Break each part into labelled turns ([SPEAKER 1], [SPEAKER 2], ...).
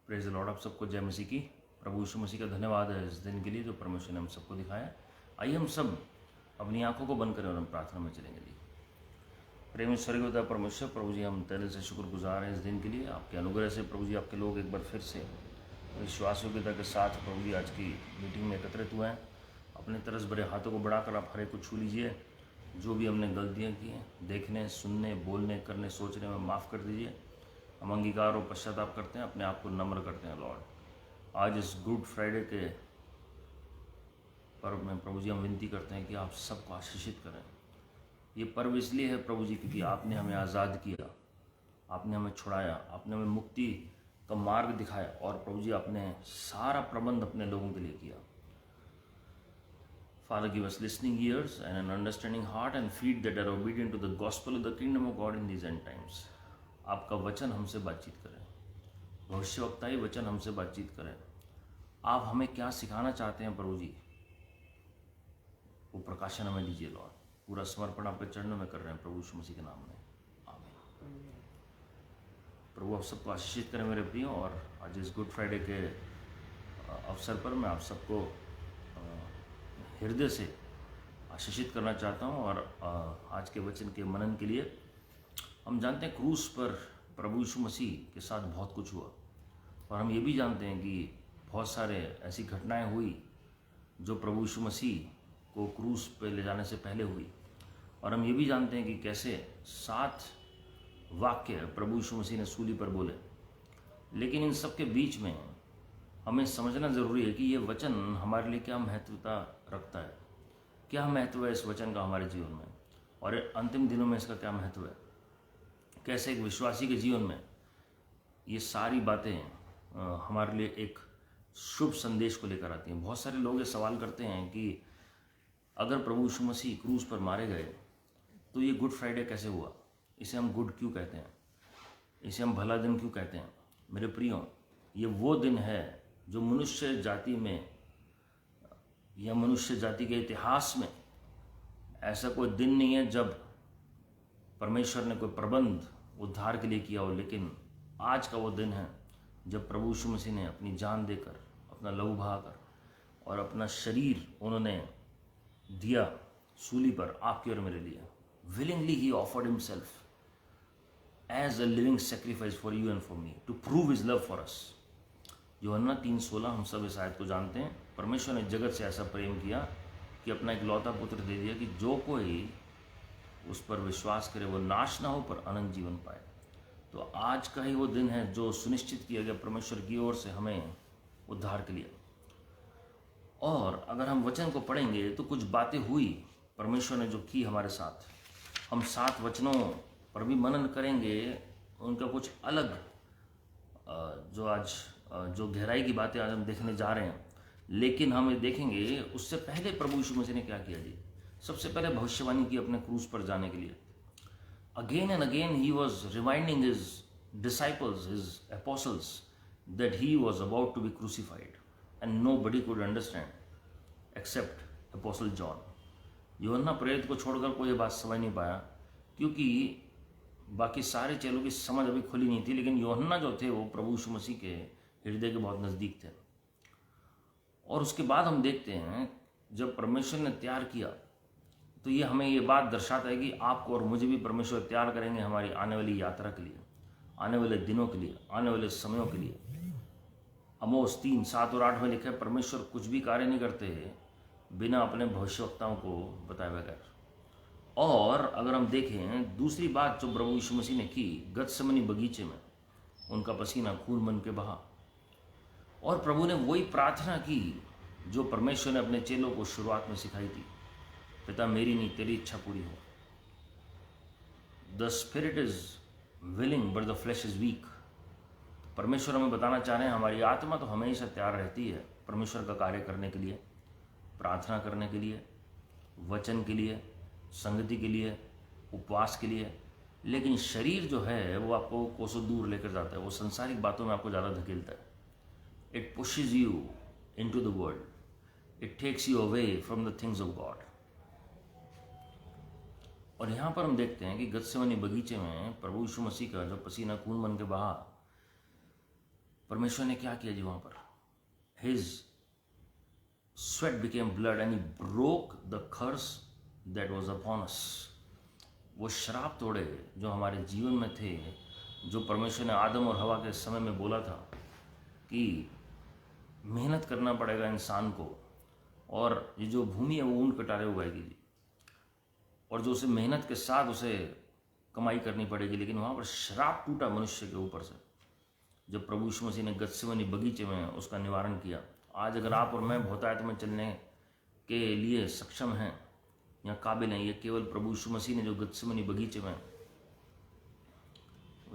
[SPEAKER 1] Praise the Lord. आप सबको जय मसीह की। प्रभु यीशु मसीह का धन्यवाद है इस दिन के लिए जो परमेश्वर ने हम सबको दिखाया। आइए हम सब अपनी आंखों को बंद करें और हम प्रार्थना में चलेंगे। जी प्रेम स्वर्गीय परमेश्वर, प्रभु जी हम तहे से शुक्रगुजार हैं इस दिन के लिए, आपके अनुग्रह से। प्रभु जी आपके लोग एक बार फिर से विश्वास योग्यता के साथ प्रभु जी आज की मीटिंग में एकत्रित हुए हैं। अपने तरस भरे हाथों को बढ़ाकर आप हर एक को छू लीजिए। जो भी हमने गलतियाँ की हैं, देखने, सुनने, बोलने, करने, सोचने में, माफ़ कर दीजिए। हम अंगीकार और पश्चाताप करते हैं, अपने आप को नम्र करते हैं लॉर्ड। आज इस गुड फ्राइडे के पर्व में प्रभु जी हम विनती करते हैं कि आप सबको आशीषित करें। ये पर्व इसलिए है प्रभु जी क्योंकि आपने हमें आज़ाद किया, आपने हमें छुड़ाया, आपने हमें मुक्ति का मार्ग दिखाया और प्रभु जी आपने सारा प्रबंध अपने लोगों के लिए किया। Father, give us listening ears and an understanding heart and feet that are obedient to the gospel of the kingdom of God in these end times. आपका वचन हमसे बातचीत करें, भविष्यवक्ताई वचन हमसे बातचीत करें। आप हमें क्या सिखाना चाहते हैं प्रभु जी, वो प्रकाशन हमें दीजिए लॉर्ड। पूरा समर्पण आपके चरणों में कर रहे हैं प्रभु यीशु मसीह के नाम में, आमीन। प्रभु आप सबको आशीषित करें मेरे प्रियो। और आज इस गुड फ्राइडे के अवसर पर मैं आप सबको हृदय से आशीषित करना चाहता हूँ। और आज के वचन के मनन के लिए हम जानते हैं क्रूस पर प्रभु यीशु मसीह के साथ बहुत कुछ हुआ, और हम ये भी जानते हैं कि बहुत सारे ऐसी घटनाएं हुई जो प्रभु यीशु मसीह को क्रूस पर ले जाने से पहले हुई। और हम ये भी जानते हैं कि कैसे 7 वाक्य प्रभु यीशु मसीह ने सूली पर बोले। लेकिन इन सब के बीच में हमें समझना ज़रूरी है कि ये वचन हमारे लिए क्या महत्वता रखता है, क्या महत्व है इस वचन का हमारे जीवन में, और अंतिम दिनों में इसका क्या महत्व है। कैसे एक विश्वासी के जीवन में ये सारी बातें हमारे लिए एक शुभ संदेश को लेकर आती हैं। बहुत सारे लोग ये सवाल करते हैं कि अगर प्रभु यीशु मसीह क्रूस पर मारे गए तो ये गुड फ्राइडे कैसे हुआ, इसे हम गुड क्यों कहते हैं, इसे हम भला दिन क्यों कहते हैं। मेरे प्रियो, ये वो दिन है जो मनुष्य जाति में या मनुष्य जाति के इतिहास में ऐसा कोई दिन नहीं है जब परमेश्वर ने कोई प्रबंध उद्धार के लिए किया हो। लेकिन आज का वो दिन है जब प्रभु यीशु मसीह ने अपनी जान देकर, अपना लहू बहाकर और अपना शरीर उन्होंने दिया सूली पर आपके और मेरे लिए। विलिंगली ही offered himself as a living sacrifice for you and for me to prove his love for us. Yuhanna 3:16 हम सब इस आयत को जानते हैं। परमेश्वर ने जगत से ऐसा प्रेम किया कि अपना इकलौता पुत्र दे दिया कि जो कोई उस पर विश्वास करे वो नाश ना हो पर अनंत जीवन पाए। तो आज का ही वो दिन है जो सुनिश्चित किया गया परमेश्वर की ओर से हमें उद्धार के लिए। और अगर हम वचन को पढ़ेंगे तो कुछ बातें हुई परमेश्वर ने जो की हमारे साथ। हम 7 वचनों पर भी मनन करेंगे, उनका कुछ अलग जो गहराई की बातें आज हम देखने जा रहे हैं। लेकिन हम ये देखेंगे उससे पहले प्रभु यीशु मसीह ने क्या किया जी। सबसे पहले भविष्यवाणी की अपने क्रूस पर जाने के लिए। Again and again he was reminding his disciples, his apostles, that he was about to be crucified and nobody could understand except apostle John. यूहन्ना प्रेरित को छोड़कर कोई बात समझ नहीं पाया, क्योंकि बाकी सारे चेलों की समझ अभी खुली नहीं थी। लेकिन यूहन्ना जो थे वो प्रभु यीशु मसीह के हृदय के बहुत नज़दीक थे। और उसके बाद हम देखते हैं जब परमेश्वर ने तैयार किया तो ये हमें ये बात दर्शाता है कि आपको और मुझे भी परमेश्वर तैयार करेंगे हमारी आने वाली यात्रा के लिए, आने वाले दिनों के लिए, आने वाले समयों के लिए। अमोस 3:7 और 8 में लिखा है, परमेश्वर कुछ भी कार्य नहीं करते हैं बिना अपने भविष्यवक्ताओं को बताए बगैर। और अगर हम देखें दूसरी बात जो प्रभु यीशु मसीह ने की, गतसमनी बगीचे में उनका पसीना खून बन के बहा। और प्रभु ने वही प्रार्थना की जो परमेश्वर ने अपने चेलों को शुरुआत में सिखाई थी, पिता मेरी नहीं तेरी इच्छा पूरी हो। The spirit is willing but the flash is weak. परमेश्वर हमें बताना चाह रहे हैं हमारी आत्मा तो हमेशा तैयार रहती है परमेश्वर का कार्य करने के लिए, प्रार्थना करने के लिए, वचन के लिए, संगति के लिए, उपवास के लिए। लेकिन शरीर जो है वो आपको कोसों दूर लेकर जाता है, वो संसारिक बातों में आपको ज़्यादा धकेलता है। It pushes you into the world, it takes you away from the things of God. और यहाँ पर हम देखते हैं कि गतसेमनी बगीचे में प्रभु यीशु मसीह का जो पसीना खून बन के बहा, परमेश्वर ने क्या किया जी वहाँ पर? His sweat became blood and he broke the curse that was upon us. वो श्राप तोड़े जो हमारे जीवन में थे, जो परमेश्वर ने आदम और हवा के समय में बोला था कि मेहनत करना पड़ेगा इंसान को, और ये जो भूमि है वो ऊन कटारे उगाएगी जी, और जो उसे मेहनत के साथ उसे कमाई करनी पड़ेगी। लेकिन वहाँ पर श्राप टूटा मनुष्य के ऊपर से, जब प्रभु यीशु मसीह ने गत्सेमनी बगीचे में उसका निवारण किया। आज अगर आप और मैं बहुतायत में चलने के लिए सक्षम हैं या काबिल हैं, ये केवल प्रभु यीशु मसीह ने जो गत्सेमनी बगीचे में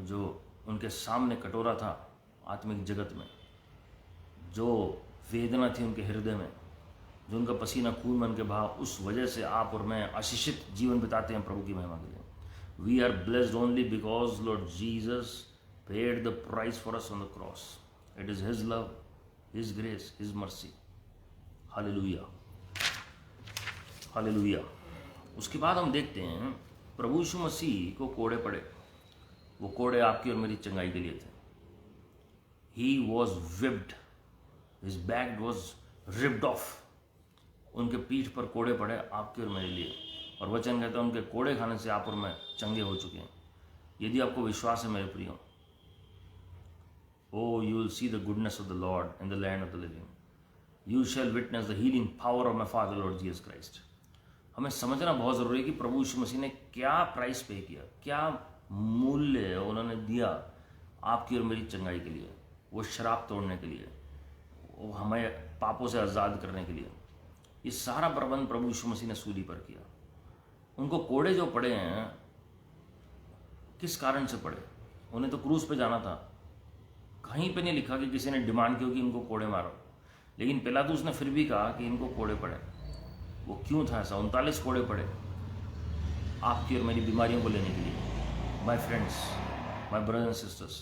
[SPEAKER 1] जो उनके सामने कटोरा था आत्मिक जगत में, जो वेदना थी उनके हृदय में, जो उनका पसीना खून बन के बहा, उस वजह से आप और मैं आशीषित जीवन बिताते हैं प्रभु की महिमा के लिए। We are blessed only because Lord Jesus paid the price for us on the cross. It is his love, his grace, his mercy. Hallelujah, hallelujah. उसके बाद हम देखते हैं प्रभु यीशु मसीह को कोड़े पड़े। वो कोड़े आपकी और मेरी चंगाई के लिए थे। He was whipped, his back was ripped off. उनके पीठ पर कोड़े पड़े आपके और मेरे लिए, और वचन कहता है उनके कोड़े खाने से आप और मैं चंगे हो चुके हैं। यदि आपको विश्वास है मेरे प्रियो, oh you will see the goodness of the Lord in the land of the living. You shall witness the healing power of my father Lord Jesus Christ. हमें समझना बहुत ज़रूरी है कि प्रभु यीशु मसीह ने क्या प्राइस पे किया, क्या मूल्य उन्होंने दिया आपकी और मेरी चंगाई के लिए, वो शराब तोड़ने के लिए, वो हमें पापों से आज़ाद करने के लिए। ये सारा प्रबंध प्रभु यीशु मसीह ने सूली पर किया। उनको कोड़े जो पड़े हैं, किस कारण से पड़े? उन्हें तो क्रूस पे जाना था। कहीं पे नहीं लिखा कि किसी ने डिमांड की हो कि इनको कोड़े मारो, लेकिन पिलातुस ने फिर भी कहा कि इनको कोड़े पड़े। वो क्यों था ऐसा? 39 कोड़े पड़े आपकी और मेरी बीमारियों को लेने के लिए। My friends, my brothers and sisters,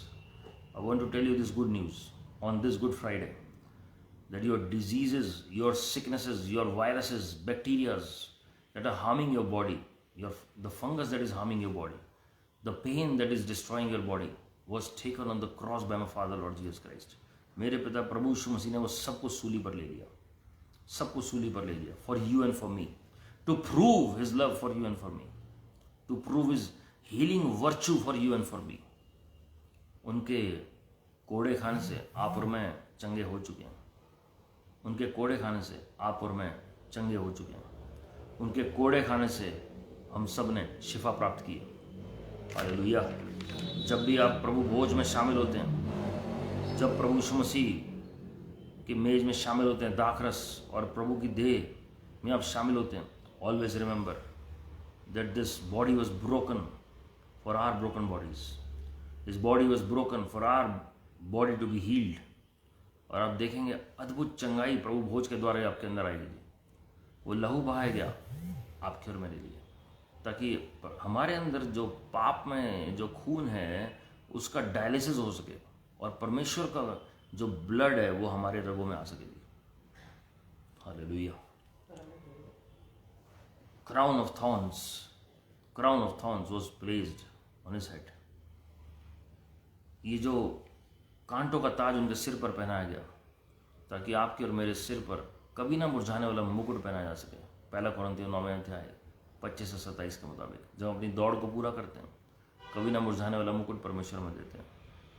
[SPEAKER 1] I want to tell you this good news on this good Friday, that your diseases, your sicknesses, your viruses, bacterias that are harming your body, the fungus that is harming your body, the pain that is destroying your body was taken on the cross by my Father Lord Jesus Christ. मेरे पिता प्रभु यीशु मसीह ने वो सब कुछ सूली पर ले लिया, सब कुछ सूली पर ले लिया, for you and for me, to prove his love for you and for me, to prove his healing virtue for you and for me. उनके कोड़े खाने से आप और मैं चंगे हो चुके हैं। उनके कोड़े खाने से आप और मैं चंगे हो चुके हैं। उनके कोड़े खाने से हम सब ने शिफा प्राप्त की है। हालेलुया। जब भी आप प्रभु भोज में शामिल होते हैं, जब प्रभु यीशु मसीह की मेज में शामिल होते हैं, दाखरस और प्रभु की देह में आप शामिल होते हैं, always remember that this body was broken for our broken bodies. This body was broken for our body to be healed. और आप देखेंगे अद्भुत चंगाई प्रभु भोज के द्वारा आपके अंदर आएगी। वो लहू बहाया गया आपके और मेरे लिए, ताकि हमारे अंदर जो पाप में जो खून है उसका डायलिसिस हो सके और परमेश्वर का जो ब्लड है वो हमारे रगों में आ सकेगी। Hallelujah. Crown of thorns was placed on his head. ये जो कांटों का ताज उनके सिर पर पहनाया गया, ताकि आपके और मेरे सिर पर कभी ना मुरझाने वाला मुकुट पहनाया जा सके। पहला कुरिन्थियों 9वें अध्याय 25 से 27 के मुताबिक जब अपनी दौड़ को पूरा करते हैं, कभी ना मुरझाने वाला मुकुट परमेश्वर में देते हैं।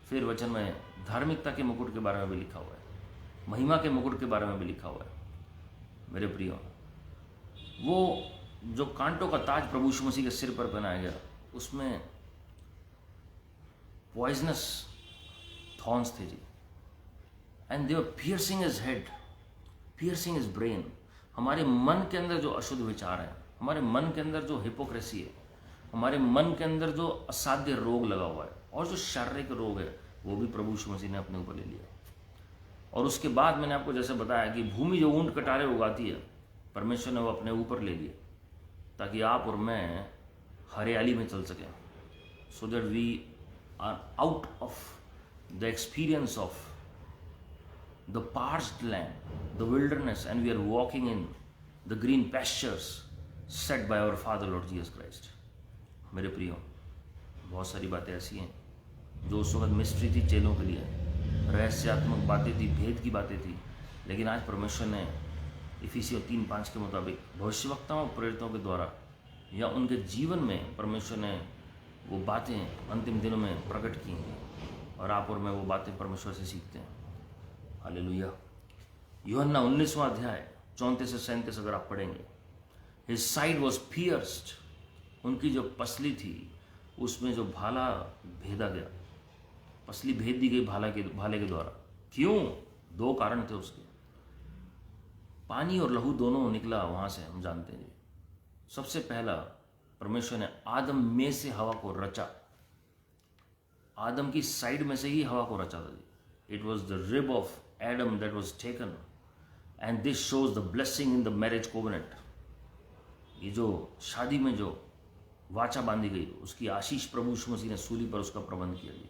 [SPEAKER 1] फिर वचन में धार्मिकता के मुकुट के बारे में भी लिखा हुआ है, महिमा के मुकुट के बारे में भी लिखा हुआ है। मेरे प्रियो, वो जो कांटों का ताज प्रभु यीशु मसीह के सिर पर पहनाया गया, उसमें पॉइजनस थॉर्न्स थे जी, and they were piercing his head, piercing his brain. हमारे मन के अंदर जो अशुद्ध विचार है, हमारे मन के अंदर जो हिपोक्रेसी है, हमारे मन के अंदर जो असाध्य रोग लगा हुआ है और जो शारीरिक रोग है, वो भी प्रभु यीशु मसीह ने अपने ऊपर ले लिया। और उसके बाद मैंने आपको जैसे बताया कि भूमि जो ऊंट कटारे उगाती है, परमेश्वर ने वो अपने ऊपर ले लिया, ताकि आप और मैं हरियाली में चल सकें, so that we are out of the experience of the parched land, the wilderness, and we are walking in the green pastures set by our Father Lord Jesus Christ. मेरे प्रियो, बहुत सारी बातें ऐसी हैं जो उस वक्त मिस्ट्री थी चेलों के लिए, रहस्यात्मक बातें थी, भेद की बातें थी। लेकिन आज परमेश्वर ने इफिसियों 3:5 के मुताबिक भविष्यवक्ताओं और प्रेरितों के द्वारा या उनके जीवन में परमेश्वर ने वो बातें अंतिम दिनों में प्रकट की हैं, और आप और मैं वो बातें परमेश्वर से सीखते हैं। हालेलुया। यूहन्ना 19वां अध्याय 34 से 37 अगर आप पढ़ेंगे, हिज साइड वॉज पियर्स्ड, उनकी जो पसली थी उसमें जो भाला भेदा गया, पसली भेद दी गई भाले के द्वारा। क्यों? 2 कारण थे उसके। पानी और लहू दोनों निकला वहां से, हम जानते हैं। सबसे पहला, परमेश्वर ने आदम में से हवा को रचा, आदम की साइड में से ही हवा को रचा था। It was the rib of Adam that was taken, and this shows the blessing in the marriage covenant. ये जो शादी में जो वाचा बांधी गई, उसकी आशीष प्रभु यीशु मसीह ने सूली पर उसका प्रबंध किया जी।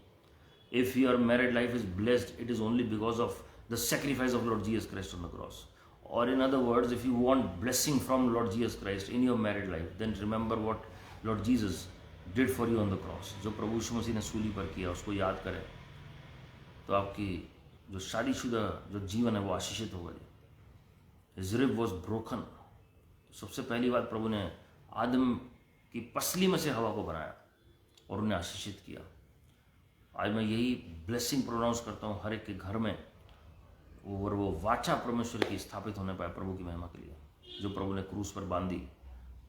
[SPEAKER 1] If your married life is blessed, it is only because of the sacrifice of Lord Jesus Christ on the cross. Or in other words, if you want blessing from Lord Jesus Christ in your married life, then remember what Lord Jesus did for you on the cross. जो प्रभु यीशु मसीह ने सूली पर किया, उसको याद करें, तो आपकी जो शादीशुदा जो जीवन है वो आशीषित होगा जी। His rib was broken। सबसे पहली बात, प्रभु ने आदम की पसली में से हवा को बनाया और उन्हें आशीषित किया। आज मैं यही ब्लेसिंग प्रोनाउंस करता हूँ हर एक के घर में, और वो वाचा परमेश्वर की स्थापित होने पाए प्रभु की महिमा के लिए, जो प्रभु ने क्रूस पर बांधी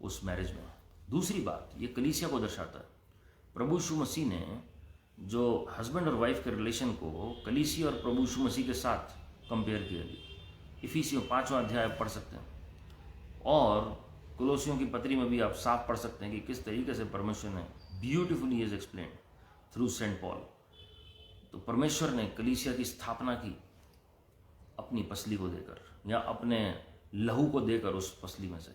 [SPEAKER 1] उस मैरिज में। दूसरी बात, ये कलीसिया को दर्शाता है। प्रभु यीशु मसीह ने जो हस्बैंड और वाइफ के रिलेशन को कलीसिया और प्रभु यीशु मसीह के साथ कंपेयर किया गया। इफिसियों 5वां अध्याय पढ़ सकते हैं, और कुलोसियों की पत्री में भी आप साफ पढ़ सकते हैं कि किस तरीके से परमेश्वर ने beautifully is explained through Saint Paul. तो परमेश्वर ने कलीसिया की स्थापना की अपनी पसली को देकर, या अपने लहू को देकर। उस पसली में से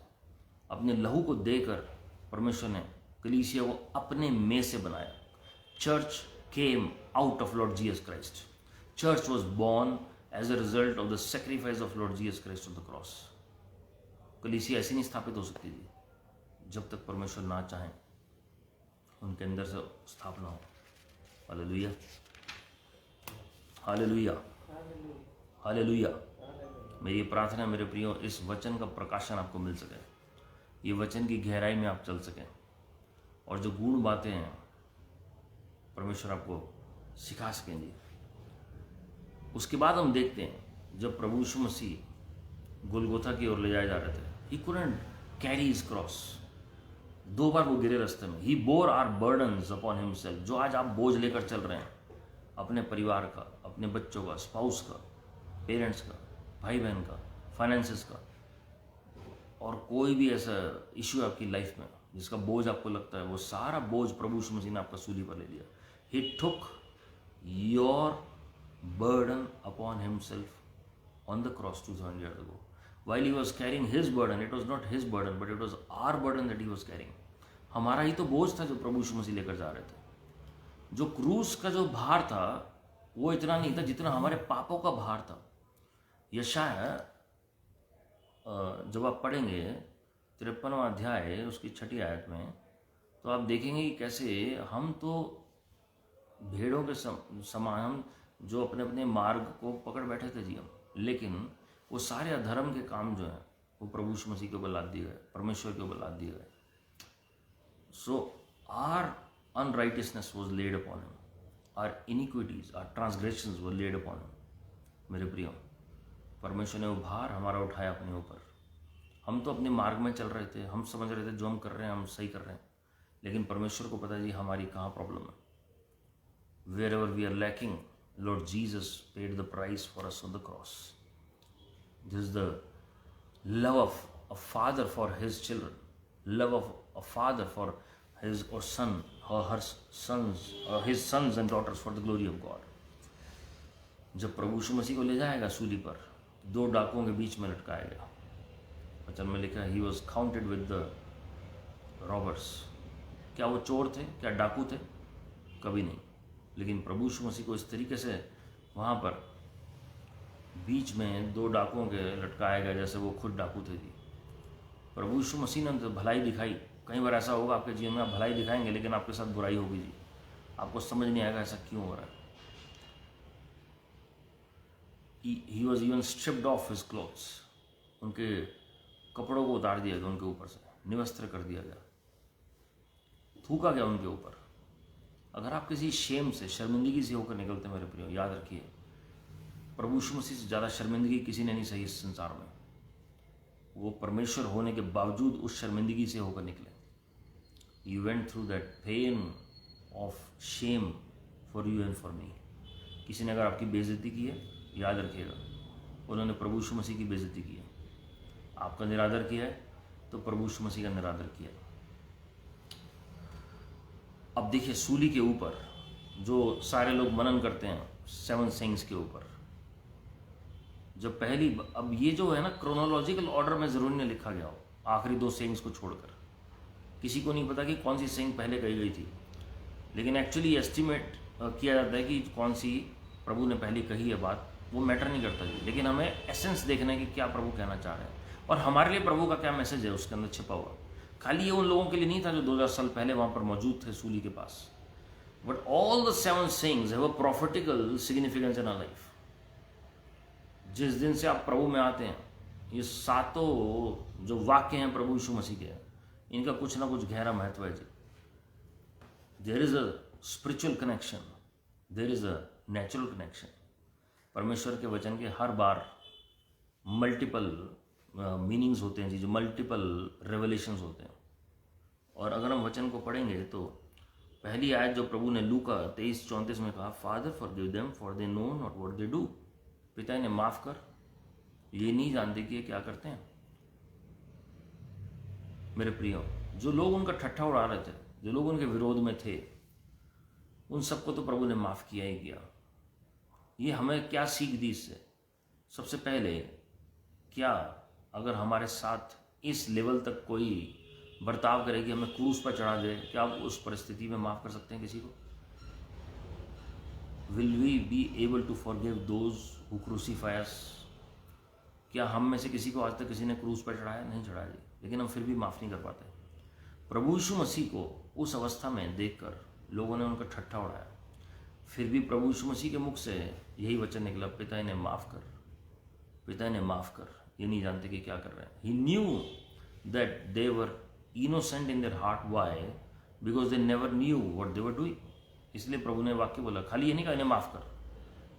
[SPEAKER 1] अपने लहू को देकर परमेश्वर ने कलीसिया को अपने में से बनाया। Church came out of Lord Jesus Christ. Church was born as a result of the sacrifice of Lord Jesus Christ on the cross. कलीसिया ऐसी नहीं स्थापित हो सकती थी जब तक परमेश्वर ना चाहें उनके अंदर से स्थापना हो। Hallelujah, hallelujah, hallelujah. मेरी प्रार्थना मेरे प्रियो, इस वचन का प्रकाशन आपको मिल सके, ये वचन की गहराई में आप चल सकें, और जो गूढ़ बातें हैं परमेश्वर आपको सिखा सकें जी। उसके बाद हम देखते हैं जब प्रभु यीशु मसीह गोलगोथा की ओर ले जाए जा रहे थे, he couldn't carry his cross. 2 बार वो गिरे रास्ते में। He bore our burdens upon himself. जो आज आप बोझ लेकर चल रहे हैं, अपने परिवार का, अपने बच्चों का, स्पाउस का, पेरेंट्स का, भाई बहन का, फाइनेंसेस का, और कोई भी ऐसा इश्यू आपकी लाइफ में जिसका बोझ आपको लगता है, वो सारा बोझ प्रभु यीशु मसीह ने आपका सूली पर ले लिया। He took your burden upon himself on the cross 2000 years ago. While he was carrying his burden, it was not his burden, but it was our burden that he was carrying. हमारा ही तो बोझ था जो प्रभु यीशु मसीह लेकर जा रहे थे। जो क्रूस का जो भार था वो इतना नहीं था जितना हमारे पापों का भार था। यशाया जब आप पढ़ेंगे 53वां अध्याय उसकी 6ठी आयत में, तो आप देखेंगे कि कैसे हम तो भेड़ों के समान, हम जो अपने अपने मार्ग को पकड़ बैठे थे जी हम, लेकिन वो सारे अधर्म के काम जो हैं वो प्रभु यीशु मसीह के ऊपर लाद दिए गए, परमेश्वर के ऊपर लाद दिए गए। So our unrighteousness was laid upon him, our iniquities, our transgressions were laid upon him. मेरे प्रियो, परमेश्वर ने वो भार हमारा उठाया अपने ऊपर। हम तो अपने मार्ग में चल रहे थे, हम समझ रहे थे जो हम कर रहे हैं हम सही कर रहे हैं, लेकिन परमेश्वर को पता है जी हमारी कहाँ प्रॉब्लम है। Wherever we are lacking, Lord Jesus paid the price for us on the cross. This is the love of a father for his children, love of a father for his or son or her sons or his sons and daughters for the glory of God. जब प्रभु यीशु मसीह को ले जाएगा सूली पर, 2 डाकुओं के बीच में लटकाया गया। वचन में लिखा है, he was counted with the robbers। क्या वो चोर थे? क्या डाकू थे? कभी नहीं। लेकिन प्रभु यीशु मसीह को इस तरीके से वहाँ पर बीच में 2 डाकुओं के लटकाया गया जैसे वो खुद डाकू थे जी। प्रभु यीशु मसीह ने तो भलाई दिखाई। कई बार ऐसा होगा आपके जीवन में, आप भलाई दिखाएंगे लेकिन आपके साथ बुराई होगी जी। आपको समझ नहीं आएगा ऐसा क्यों हो रहा है। He was even stripped of his clothes, उनके कपड़ों को उतार दिया गया उनके ऊपर से, निवस्त्र कर दिया गया, थूका गया उनके ऊपर। अगर आप किसी शेम से, शर्मिंदगी से होकर निकलते मेरे प्रियो, याद रखिए प्रभु यीशु मसीह से ज़्यादा शर्मिंदगी किसी ने नहीं सही इस संसार में। वो परमेश्वर होने के बावजूद उस शर्मिंदगी से होकर निकले। You went through that pain of shame for you and for मी। किसी ने अगर आपकी बेइज्जती की है, याद रखिएगा उन्होंने प्रभु यीशु मसीह की बेइज्जती की है। आपका निरादर किया है तो प्रभु यीशु मसीह का निरादर किया। अब देखिए सूली के ऊपर जो सारे लोग मनन करते हैं 7 सेइंग्स के ऊपर, जब पहली, अब ये जो है ना क्रोनोलॉजिकल ऑर्डर में जरूर नहीं लिखा गया हो, आखिरी 2 सेइंग्स को छोड़कर। किसी को नहीं पता कि कौन सी सेइंग पहले कही गई थी, लेकिन एक्चुअली एस्टिमेट किया जाता है कि कौन सी प्रभु ने पहले कही है बात, वो मैटर नहीं करता जी। लेकिन हमें एसेंस देखना है कि क्या प्रभु कहना चाह रहे हैं और हमारे लिए प्रभु का क्या मैसेज है उसके अंदर छिपा हुआ। खाली ये उन लोगों के लिए नहीं था जो 2000 साल पहले वहाँ पर मौजूद थे सूली के पास, but all the 7 sayings have a prophetical significance in our life. जिस दिन से आप प्रभु में आते हैं, ये 7 जो वाक्य हैं प्रभु यीशु मसीह के, इनका कुछ ना कुछ गहरा महत्व है जी। There is a spiritual connection, there is a natural connection. परमेश्वर के वचन के हर बार मल्टीपल मीनिंग्स होते हैं जी, जो मल्टीपल रेवलेशंस होते हैं। और अगर हम वचन को पढ़ेंगे तो पहली आयत जो प्रभु ने लूका 23:34 में कहा, father forgive them for they know not what they do. पिता इन्हें माफ कर, ये नहीं जानते कि ये क्या करते हैं। मेरे प्रियो, जो लोग उनका ठट्ठा उड़ा रहे थे, जो लोग उनके विरोध में थे, उन सबको तो प्रभु ने माफ किया ही किया। ये हमें क्या सीख दी इससे? सबसे पहले, क्या अगर हमारे साथ इस लेवल तक कोई बर्ताव करे कि हमें क्रूस पर चढ़ा दे, क्या आप उस परिस्थिति में माफ कर सकते हैं किसी को? Will we be able to forgive those who crucify us? क्या हम में से किसी को आज तक किसी ने क्रूस पर चढ़ाया? नहीं चढ़ाया जी, लेकिन हम फिर भी माफ नहीं कर पाते। प्रभु यीशु मसीह को उस अवस्था में देखकर लोगों ने उनका ठट्ठा उड़ाया, फिर भी प्रभु यीशु मसीह के मुख से यही वचन निकला, पिता इन्हें माफ कर, पिता इन्हें माफ कर, ये नहीं जानते कि क्या कर रहे हैं। He knew that they were innocent in their heart. Why? Because they never knew what they were doing. इसलिए प्रभु ने वाक्य बोला, खाली ये नहीं कहा इन्हें माफ कर,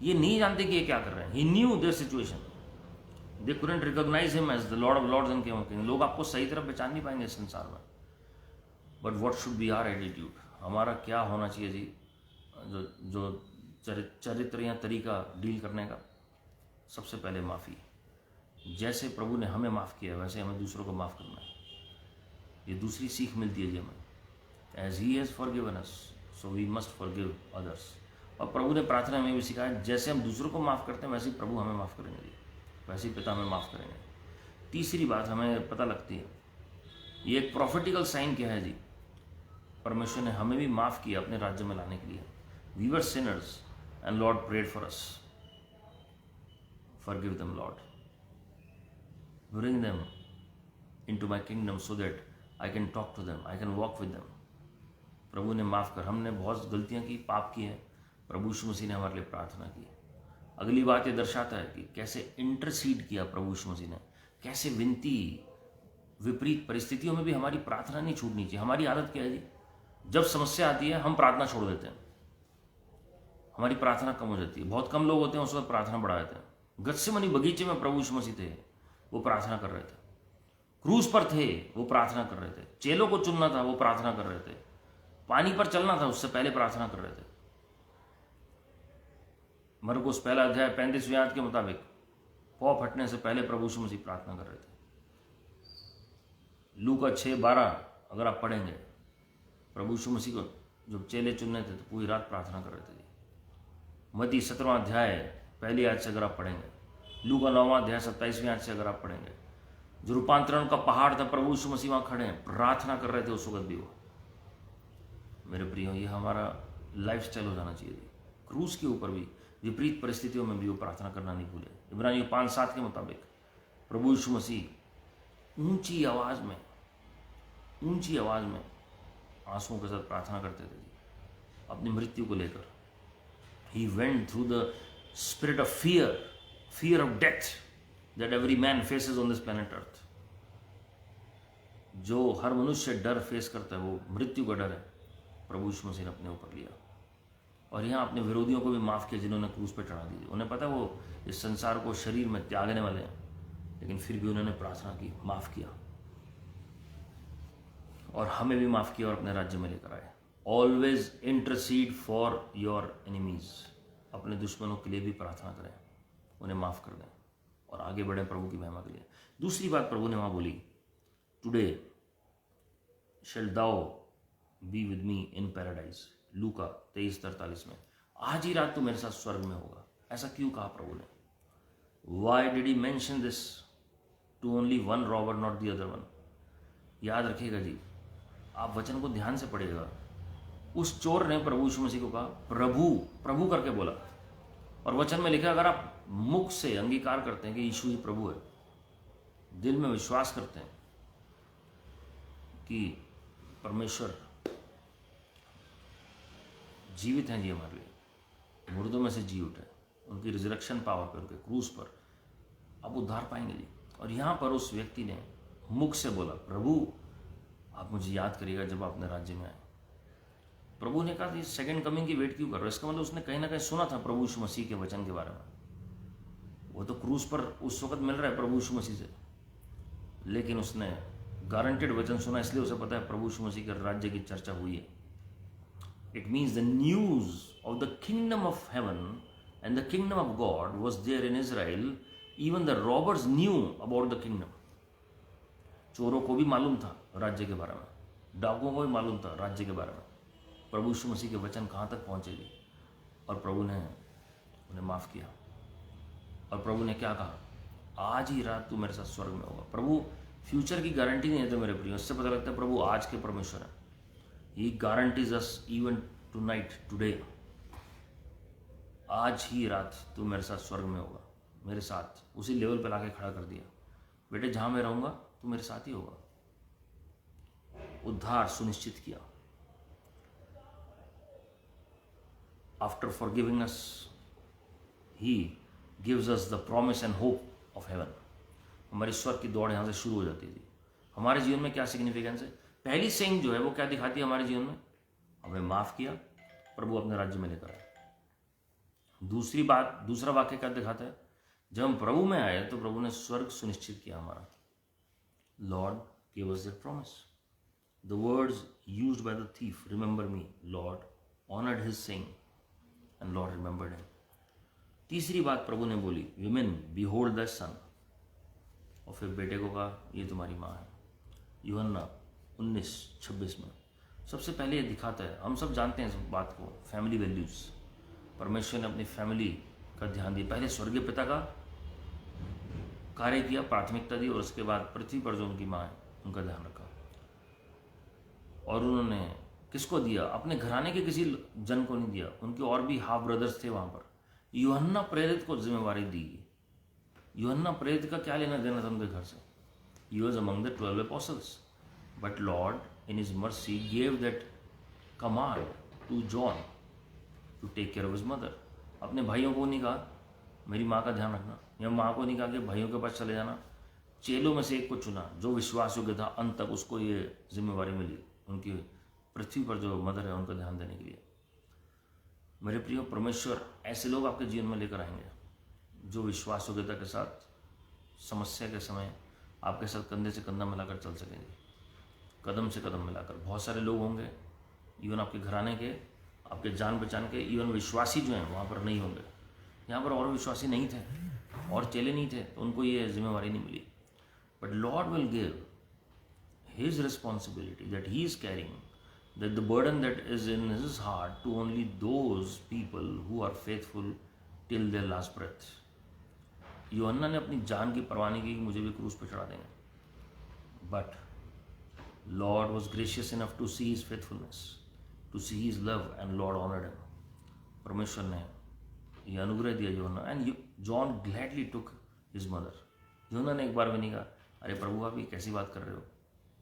[SPEAKER 1] ये नहीं जानते कि ये क्या कर रहे हैं। He knew their situation, they couldn't recognise him as the Lord of lords and king of kings. लोग आपको सही तरह पहचान नहीं पाएंगे इस संसार में। But what should be our attitude? हमारा क्या होना चाहिए जी? जो चरित्र या तरीका डील करने का, सबसे पहले माफ़ी। जैसे प्रभु ने हमें माफ़ किया वैसे हमें दूसरों को माफ़ करना है। ये दूसरी सीख मिलती है जी हमें। As he has forgiven us so we must forgive others. और प्रभु ने प्रार्थना में भी सिखाया, जैसे हम दूसरों को माफ़ करते हैं वैसे ही प्रभु हमें माफ़ करेंगे जी, वैसे ही पिता हमें माफ़ करेंगे। तीसरी बात हमें पता लगती है, ये एक प्रॉफिटिकल साइन क्या है जी? परमेश्वर ने हमें भी माफ़ किया अपने राज्य में लाने के लिए। We were sinners and Lord prayed for us, forgive them Lord, bring them into my kingdom so that I can talk to them, I can walk with them. प्रभु ने माफ़ कर, हमने बहुत गलतियां की, पाप किए हैं, प्रभु यीशु मसीह ने हमारे लिए प्रार्थना की। अगली बात ये दर्शाता है कि कैसे इंटरसीड किया प्रभु यीशु मसीह ने, कैसे विनती, विपरीत परिस्थितियों में भी हमारी प्रार्थना नहीं छूटनी चाहिए। हमारी आदत क्या है जी? जब समस्या आती है हम प्रार्थना छोड़ देते हैं, हमारी प्रार्थना कम हो जाती है। बहुत कम लोग होते हैं उस वक्त प्रार्थना बढ़ा देते हैं। गत्सेमनी बगीचे में प्रभु यीशु मसीह थे, वो प्रार्थना कर रहे थे। क्रूस पर थे, वो प्रार्थना कर रहे थे। चेलों को चुनना था, वो प्रार्थना कर रहे थे। पानी पर चलना था, उससे पहले प्रार्थना कर रहे थे। मरकुस 1 अध्याय 35वें आयत के मुताबिक पौ फटने से पहले प्रभु यीशु मसीह प्रार्थना कर रहे थे। लूका 6:12 अगर आप पढ़ेंगे, प्रभु यीशु मसीह को जब चेले चुनने थे तो पूरी रात प्रार्थना कर रहे थे। मत्ती 17वां अध्याय 1 आयत से अगर आप पढ़ेंगे, लूका 9वां अध्याय 27वें आयत से अगर आप पढ़ेंगे, जो रूपांतरण का पहाड़ था, प्रभु यीशु मसीह वहाँ खड़े हैं, प्रार्थना कर रहे थे उस वक्त भी वो। मेरे प्रियो, ये हमारा लाइफस्टाइल हो जाना चाहिए। क्रूस के ऊपर भी, विपरीत परिस्थितियों में भी वो प्रार्थना करना नहीं भूले। इब्रानियों 5:7 के मुताबिक प्रभु यीशु मसीह ऊंची आवाज़ में आंसुओं के साथ प्रार्थना करते थे अपनी मृत्यु को लेकर। He went through the spirit of fear of death that every man faces on this planet earth. जो हर मनुष्य डर फेस करता है, वो मृत्यु का डर है, प्रभु यीशु मसीह ने अपने ऊपर लिया। और यहाँ अपने विरोधियों को भी माफ़ किया जिन्होंने क्रूस पर चढ़ा दी। उन्हें पता है वो इस संसार को शरीर में त्यागने वाले हैं, लेकिन फिर भी उन्होंने प्रार्थना की, माफ़ किया, और हमें भी माफ़ किया और अपने राज्य में लेकर आए। Always intercede for your enemies, अपने दुश्मनों के लिए भी प्रार्थना करें, उन्हें माफ़ कर दें और आगे बढ़ें प्रभु की महिमा के लिए। दूसरी बात प्रभु ने वहाँ बोली, टुडे शैल दाओ be with me in paradise, लूका 23:43 में, आज ही रात तू मेरे साथ स्वर्ग में होगा। ऐसा क्यों कहा प्रभु ने? Why did he mention this to only one robber not the other one? याद रखिएगा जी, आप वचन को ध्यान से पढ़िएगा। उस चोर ने प्रभु यीशु मसीह को कहा प्रभु प्रभु करके बोला, और वचन में लिखा अगर आप मुख से अंगीकार करते हैं कि यीशु ही प्रभु है, दिल में विश्वास करते हैं कि परमेश्वर जीवित हैं जी हमारे लिए, मुर्दों में से जी उठे, उनकी रिजरेक्शन पावर पर, उनके क्रूस पर आप उद्धार पाएंगे जी। और यहाँ पर उस व्यक्ति ने मुख से बोला प्रभु आप मुझे याद करिएगा जब आप अपने राज्य में आए। प्रभु ने कहा सेकंड कमिंग की वेट क्यों कर रहे हो? इसका मतलब उसने कहीं ना कहीं सुना था प्रभु यीशु मसीह के वचन के बारे में। वो तो क्रूस पर उस वक्त मिल रहा है प्रभु यीशु मसीह से, लेकिन उसने गारंटेड वचन सुना, इसलिए उसे पता है प्रभु यीशु मसीह के राज्य की चर्चा हुई है। It means the news of the kingdom of heaven and the kingdom of God was there in Israel, even the robbers knew about the kingdom. चोरों को भी मालूम था राज्य के बारे में, डाकुओं को भी मालूम था राज्य के बारे में, प्रभु यीशु मसीह के वचन कहाँ तक पहुँचेगी। और प्रभु ने उन्हें माफ़ किया। और प्रभु ने क्या कहा? आज ही रात तू मेरे साथ स्वर्ग में होगा। प्रभु फ्यूचर की गारंटी नहीं है तो मेरे प्रियो, इससे पता लगता है प्रभु आज के परमेश्वर है। He guarantees us even tonight, today, आज ही रात तू मेरे साथ स्वर्ग में होगा, मेरे साथ। उसी लेवल पे लाके खड़ा कर दिया, बेटे जहां मैं रहूंगा तू मेरे साथ ही होगा। उद्धार सुनिश्चित किया। After forgiving us he gives us the promise and hope of haven. हमारी स्वर्ग की दौड़ यहाँ से शुरू हो जाती थी। हमारे जीवन में क्या सिग्निफिकेंस है? पहली सेइंग जो है वो क्या दिखाती है हमारे जीवन में? हमें माफ किया, प्रभु अपने राज्य में लेकर आए। दूसरी बात, दूसरा वाक्य क्या दिखाता है? जब हम प्रभु में आए तो प्रभु ने स्वर्ग सुनिश्चित किया हमारा। Lord give us that promise. The words used by the thief, remember me, Lord honoured his saying and Lord remembered him. तीसरी बात प्रभु ने बोली, विमेन बिहोल्ड द सन। और फिर बेटे को कहा ये तुम्हारी माँ है। यूहन्ना 19:26 में सबसे पहले ये दिखाता है, हम सब जानते हैं इस बात को, फैमिली वैल्यूज। परमेश्वर ने अपनी फैमिली का ध्यान दिया। पहले स्वर्गीय पिता का कार्य किया, प्राथमिकता दी, और उसके बाद पृथ्वी पर जो उनकी माँ है उनका ध्यान रखा। और उन्होंने किसको दिया? अपने घराने के किसी जन को नहीं दिया, उनके और भी हाफ ब्रदर्स थे वहाँ पर। यूहन्ना प्रेरित को जिम्मेवारी दी। यूहन्ना प्रेरित का क्या लेना देना था उनके घर से? He was among the 12 apostles, but Lord in his mercy gave that command to John to take care of his mother. अपने भाइयों को नहीं कहा मेरी माँ का ध्यान रखना, या माँ को नहीं कहा कि भाइयों के पास चले जाना। चेलों में से एक को चुना जो विश्वास योग्य था, अंत तक उसको ये जिम्मेवारी मिली, उनकी पृथ्वी पर जो मदर है उनका ध्यान देने के लिए। मेरे प्रियो, परमेश्वर ऐसे लोग आपके जीवन में लेकर आएंगे जो विश्वास योग्यता के साथ समस्या के समय आपके साथ कंधे से कंधा मिलाकर चल सकेंगे, कदम से कदम मिलाकर। बहुत सारे लोग होंगे इवन आपके घराने के, आपके जान पहचान के, इवन विश्वासी जो हैं वहाँ पर नहीं होंगे। यहाँ पर और विश्वासी नहीं थे और चेले नहीं थे तो उनको ये जिम्मेवारी नहीं मिली। But Lord will give his responsibility that he is carrying, that the burden that is in his heart to only those people who are faithful till their last breath. Yuhanna ने अपनी जान की परवाह नहीं की कि मुझे भी क्रूस पर चढ़ा देंगे, but Lord was gracious enough to see his faithfulness, to see his love, and Lord honoured him. परमेश्वर ने यह अनुग्रह दिया Yuhanna, and John gladly took his mother. Yuhanna ने एक बार भी नहीं कहा अरे प्रभु आप ये कैसी बात कर रहे हो,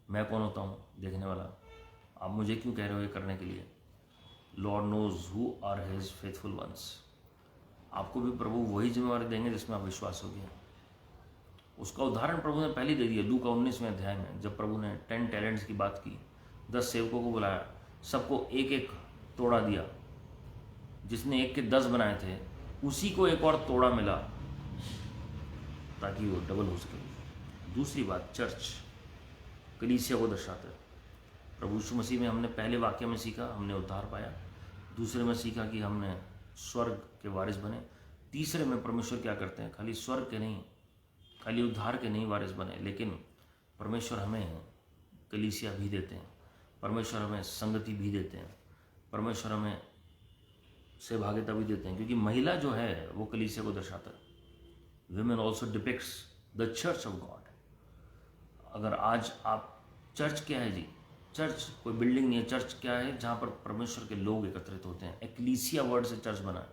[SPEAKER 1] मैं कौन होता हूँ देखने वाला, आप मुझे क्यों कह रहे हो ये करने के लिए। Lord knows who are his faithful ones. आपको भी प्रभु वही जिम्मेवारी देंगे जिसमें आप विश्वास हो गया। उसका उदाहरण प्रभु ने पहले दे दिया लूका 19वें अध्याय में, जब प्रभु ने 10 टैलेंट्स की बात की, 10 सेवकों को बुलाया, सबको एक एक तोड़ा दिया। जिसने एक के 10 बनाए थे उसी को एक और तोड़ा मिला ताकि वो डबल हो सके। दूसरी बात, चर्च कलीसिया को दर्शाता है। प्रभु यीशु मसीह में हमने पहले वाक्य में सीखा, हमने उद्धार पाया। दूसरे में सीखा कि हमने स्वर्ग के वारिस बने। तीसरे में परमेश्वर क्या करते हैं, खाली स्वर्ग के नहीं, खाली उद्धार के नहीं वारिस बने, लेकिन परमेश्वर हमें कलीसिया भी देते हैं, परमेश्वर हमें संगति भी देते हैं, परमेश्वर हमें सहभागिता भी देते हैं, क्योंकि महिला जो है वो कलीसिया को दर्शाता है। Women also depicts the church of God. अगर आज आप, चर्च क्या है जी? चर्च कोई बिल्डिंग नहीं है। चर्च क्या है? जहाँ पर परमेश्वर के लोग एकत्रित होते हैं। एक्लीसिया वर्ड से चर्च बना है,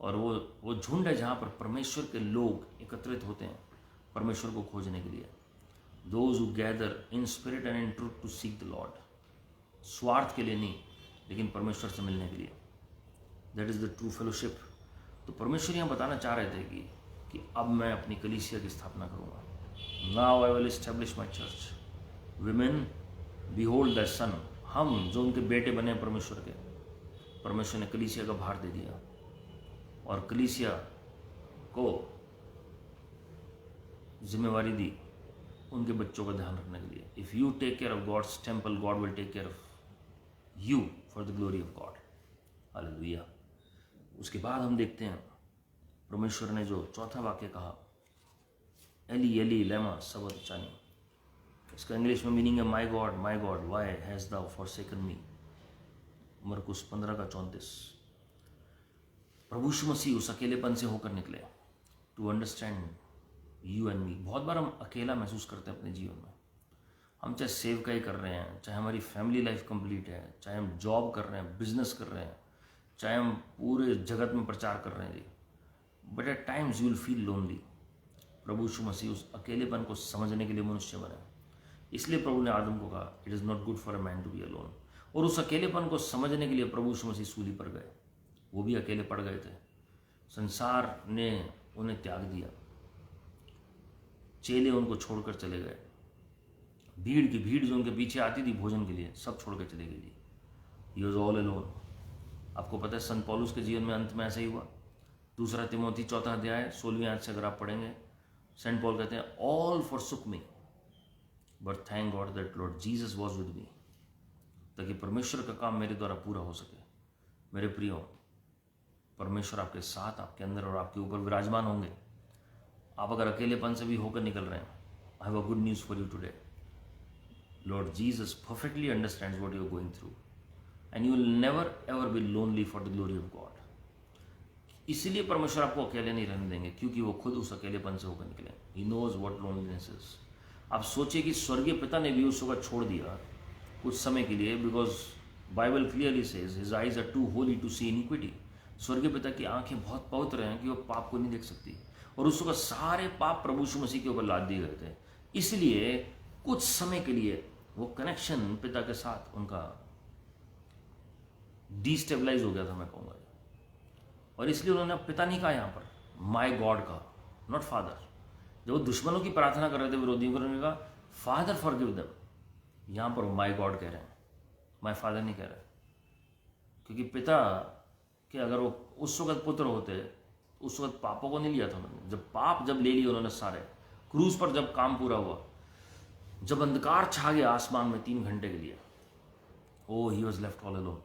[SPEAKER 1] और वो झुंड है जहाँ पर परमेश्वर के लोग एकत्रित होते हैं परमेश्वर को खोजने के लिए। Those who gather in spirit and in truth to seek the lord. स्वार्थ के लिए नहीं, लेकिन परमेश्वर से मिलने के लिए। That is the true fellowship. तो परमेश्वर यहाँ बताना चाह रहे थे कि अब मैं अपनी कलीसिया की स्थापना करूँगा। Now I will establish my church. Women behold the son. हम जो उनके बेटे बने परमेश्वर के, परमेश्वर ने कलीसिया का भार दे दिया, और कलीसिया को जिम्मेवारी दी उनके बच्चों का ध्यान रखने के लिए। If you take care of God's temple, God will take care of you for the glory of God. Hallelujah. उसके बाद हम देखते हैं परमेश्वर ने जो चौथा वाक्य कहा, एली एली लेमा सबक्तानी। इसका इंग्लिश में मीनिंग है, my God why has thou forsaken me. Markus 15:34। प्रभु यीशु मसीह उस अकेलेपन से होकर निकले to understand you and me. बहुत बार हम अकेला महसूस करते हैं अपने जीवन में। हम चाहे सेवकाई कर रहे हैं, चाहे हमारी फैमिली लाइफ कंप्लीट है, चाहे हम जॉब कर रहे हैं, बिजनेस कर रहे हैं, चाहे हम पूरे जगत में प्रचार कर रहे हैं जी, but at times you will feel lonely. प्रभु यीशु मसीह उस अकेलेपन को समझने के लिए मनुष्य बने। इसलिए प्रभु ने आदम को कहा, it is not good for a man to be alone. और उस अकेलेपन को समझने के लिए प्रभु यीशु मसीह सूली पर गए। वो भी अकेले पड़ गए थे, संसार ने उन्हें त्याग दिया, चेले उनको छोड़कर चले गए, भीड़ की भीड़ जो उनके पीछे आती थी भोजन के लिए, सब छोड़ कर चले गई। He was all alone. आपको पता है संत पौलुस के जीवन में अंत में ऐसा ही हुआ। 2 तिमोथी 4 अध्याय 16वीं आयत से अगर आप पढ़ेंगे, सेंट पॉल कहते हैं, all forsook me but thank God that Lord Jesus was with me. ताकि परमेश्वर का काम मेरे द्वारा पूरा हो सके। मेरे प्रियो, परमेश्वर आपके साथ, आपके अंदर और आपके ऊपर विराजमान होंगे। आप अगर अकेलेपन से भी होकर निकल रहे हैं, I have a good news for you today. Lord Jesus perfectly understands what you are going through and you will never ever be lonely for the glory of God. इसलिए परमेश्वर आपको अकेले नहीं रहने देंगे, क्योंकि वो खुद उस अकेलेपन से होकर निकले। He knows what loneliness is. आप सोचिए कि स्वर्गीय पिता ने भी उसको छोड़ दिया कुछ समय के लिए, because Bible clearly says his eyes are too holy to see iniquity. स्वर्गीय पिता की आंखें बहुत पवित्र हैं कि वो पाप को नहीं देख सकती, और उसका सारे पाप प्रभु यीशु मसीह के ऊपर लाद दिए गए थे। इसलिए कुछ समय के लिए वो कनेक्शन पिता के साथ उनका डिस्टेबलाइज हो गया था, मैं कहूँगा। और इसलिए उन्होंने पिता नहीं कहा, यहाँ पर माय गॉड कहा, नॉट फादर। जब वो दुश्मनों की प्रार्थना कर रहे थे, विरोधियों को, उन्होंने कहा फादर फॉरगिव देम। यहाँ पर माय गॉड कह रहे हैं, माय फादर नहीं कह रहे, क्योंकि पिता के अगर वो उस वक्त पुत्र होते, उस वक्त पापों को नहीं लिया था उन्होंने। जब ले लिए उन्होंने सारे, क्रूज पर जब काम पूरा हुआ, जब अंधकार छा गया आसमान में 3 घंटे के लिए, oh he was left all alone.